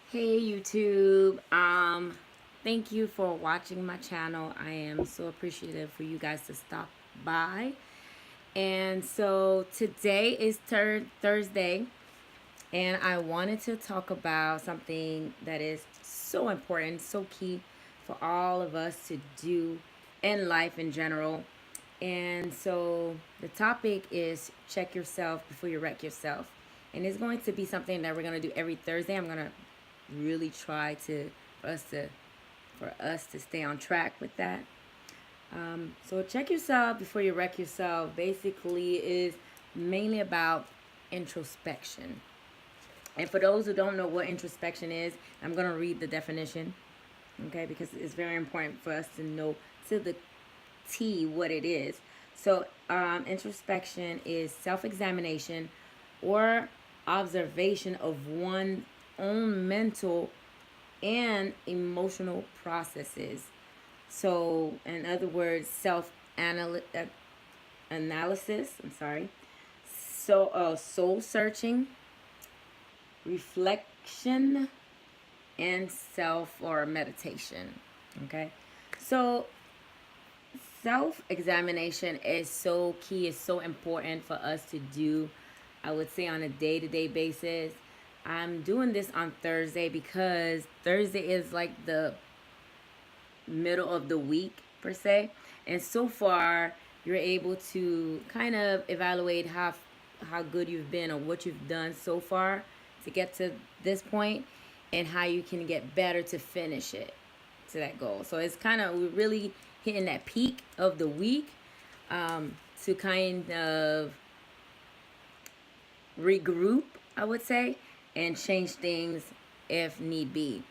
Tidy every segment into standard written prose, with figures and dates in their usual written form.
Hey YouTube. Thank you for watching my channel. I am so appreciative for you guys to stop by. And so today is Thursday, and I wanted to talk about something that is so important, so key for all of us to do in life in general. And so the topic is check yourself before you wreck yourself. And it's going to be something that we're going to do every Thursday. I'm going to really try to for us to stay on track with that. So check yourself before you wreck yourself basically is mainly about introspection. And for those who don't know what introspection is, I'm going to read the definition, okay, because it's very important for us to know to the T what it is. So introspection is self-examination or observation of one's own mental and emotional processes. So, in other words, analysis. I'm sorry. So, soul searching, reflection, and self or meditation. Okay. So, self examination is so key, is so important for us to do, I would say, on a day to day basis. I'm doing this on Thursday because Thursday is like the middle of the week, per se. And so far, you're able to kind of evaluate how good you've been or what you've done so far to get to this point and how you can get better to finish it to that goal. So it's kind of, we're really hitting that peak of the week, to kind of regroup, I would say, and change things if need be.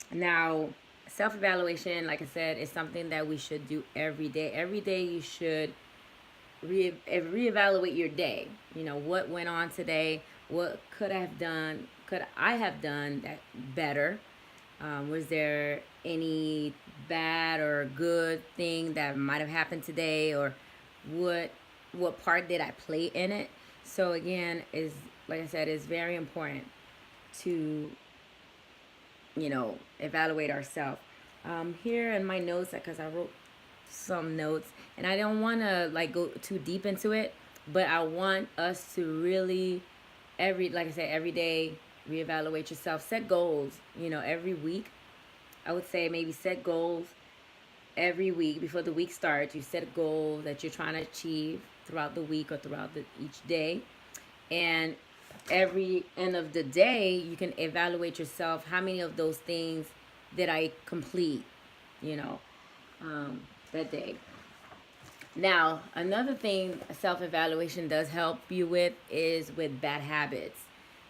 Now, self evaluation, like I said, is something that we should do every day. Every day you should reevaluate your day. You know, what went on today? What could I have done? Could I have done that better? Was there any bad or good thing that might have happened today, or what part did I play in it? So again, is like I said, is very important to evaluate ourselves. Here in my notes, because I wrote some notes, and I don't want to like go too deep into it, but I want us to really like I said, every day reevaluate yourself, set goals. Every week, I would say maybe set goals every week before the week starts. You set a goal that you're trying to achieve throughout the week or throughout each day, and every end of the day you can evaluate yourself, how many of those things did I complete, you know that day. Now, another thing self-evaluation does help you with is with bad habits.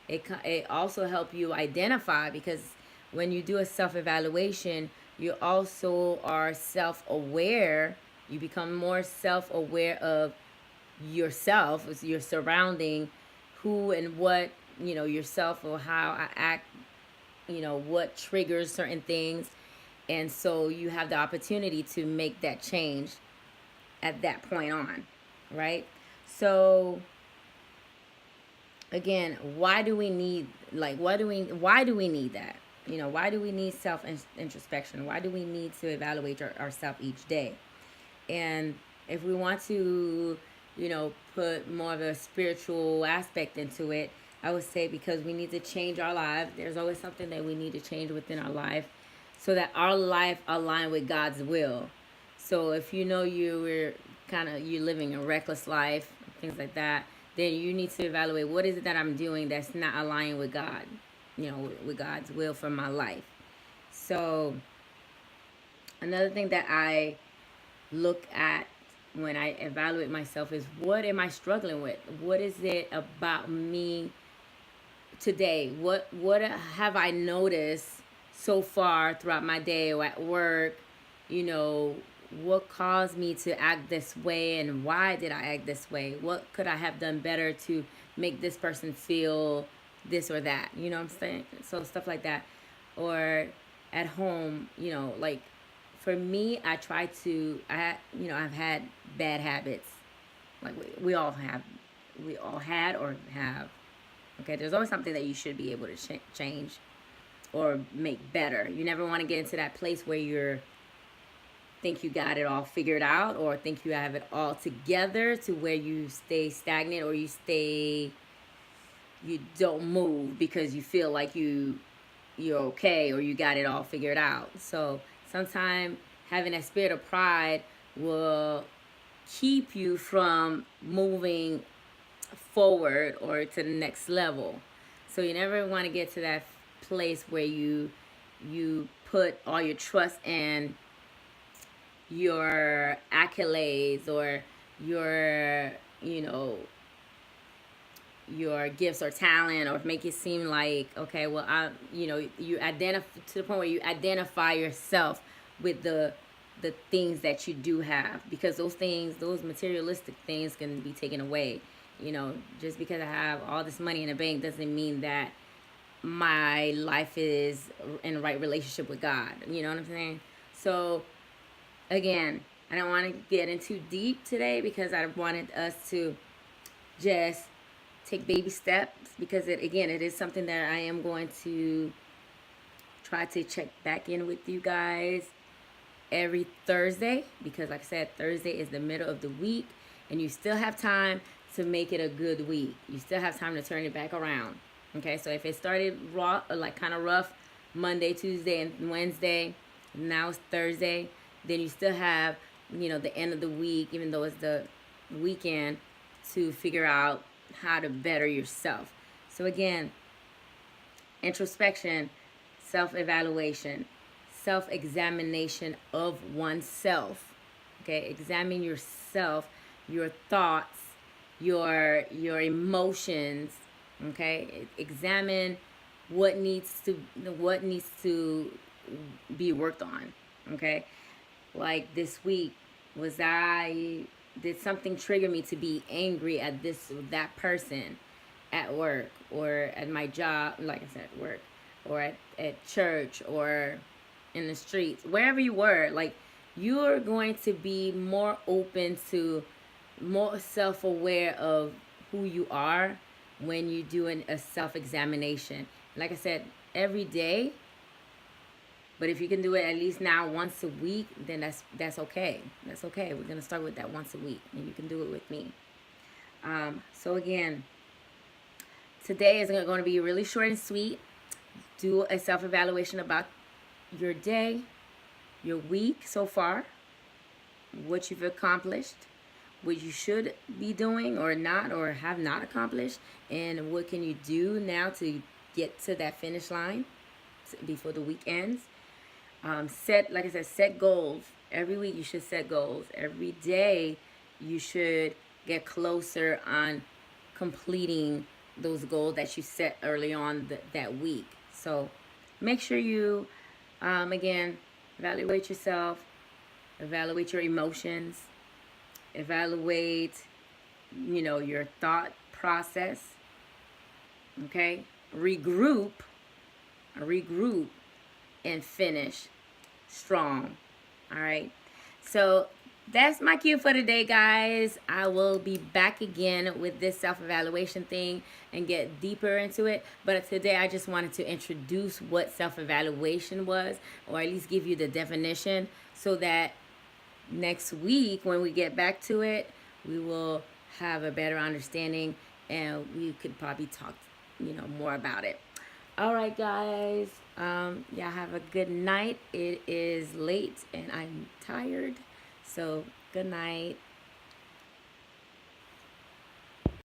It also help you identify, because when you do a self-evaluation, you also are self-aware. You become more self-aware of yourself, your surrounding, who and what, yourself, or how I act, what triggers certain things. And so you have the opportunity to make that change at that point on, right? So again, why do we need, like, why do we need that? Why do we need self introspection? Why do we need to evaluate ourselves each day? And if we want to, put more of a spiritual aspect into it, I would say because we need to change our life. There's always something that we need to change within our life so that our life align with God's will. So if you're living a reckless life, things like that, then you need to evaluate, what is it that I'm doing that's not aligning with God, with God's will for my life. So another thing that I look at when I evaluate myself is, what am I struggling with? What is it about me today? What have I noticed so far throughout my day or at work? What caused me to act this way, and why did I act this way? What could I have done better to make this person feel this or that? You know what I'm saying? So stuff like that. Or at home, like for me, I've had bad habits. Like we all have, we all had or have. Okay, there's always something that you should be able to change. or make better. You never want to get into that place where you're think you got it all figured out, or think you have it all together, to where you stay stagnant, or you don't move because you feel like you're okay, or you got it all figured out. So sometimes having that spirit of pride will keep you from moving forward or to the next level. So you never want to get to that place where you put all your trust in your accolades, or your your gifts or talent, or make it seem like, okay, well, you identify to the point where you identify yourself with the things that you do have, because those things, those materialistic things, can be taken away. Just because I have all this money in the bank doesn't mean that my life is in the right relationship with God. You know what I'm saying? So again, I don't want to get in too deep today, because I wanted us to just take baby steps, because it is something that I am going to try to check back in with you guys every Thursday, because like I said, Thursday is the middle of the week, and you still have time to make it a good week. You still have time to turn it back around. Okay, so if it started raw, like kind of rough, Monday, Tuesday, and Wednesday, now it's Thursday, then you still have, the end of the week, even though it's the weekend, to figure out how to better yourself. So again, introspection, self-evaluation, self-examination of oneself. Okay, examine yourself, your thoughts, your emotions. Okay, examine what needs to be worked on. Okay, like this week, did something trigger me to be angry at this or that person at work, or at my job, like I said, work, or at church, or in the streets, wherever you were. Like, you're going to be more open to, more self-aware of who you are when you're doing a self-examination. Like I said, every day. But if you can do it at least now once a week, then that's okay. That's okay. We're gonna start with that once a week, and you can do it with me. So again, today is going to be really short and sweet. Do a self-evaluation about your day, your week so far, what you've accomplished, what you should be doing or not, or have not accomplished, and what can you do now to get to that finish line before the week ends. Like I said, set goals. Every week you should set goals. Every day you should get closer on completing those goals that you set early on that week. So make sure you, again, evaluate yourself, evaluate your emotions, evaluate, your thought process. Okay? Regroup, and finish strong. All right, so that's my cue for today, guys. I will be back again with this self-evaluation thing and get deeper into it, but today I just wanted to introduce what self-evaluation was, or at least give you the definition, so that next week when we get back to it, we will have a better understanding, and we could probably talk more about it. All right, guys. Y'all have a good night. It is late and I'm tired. So good night.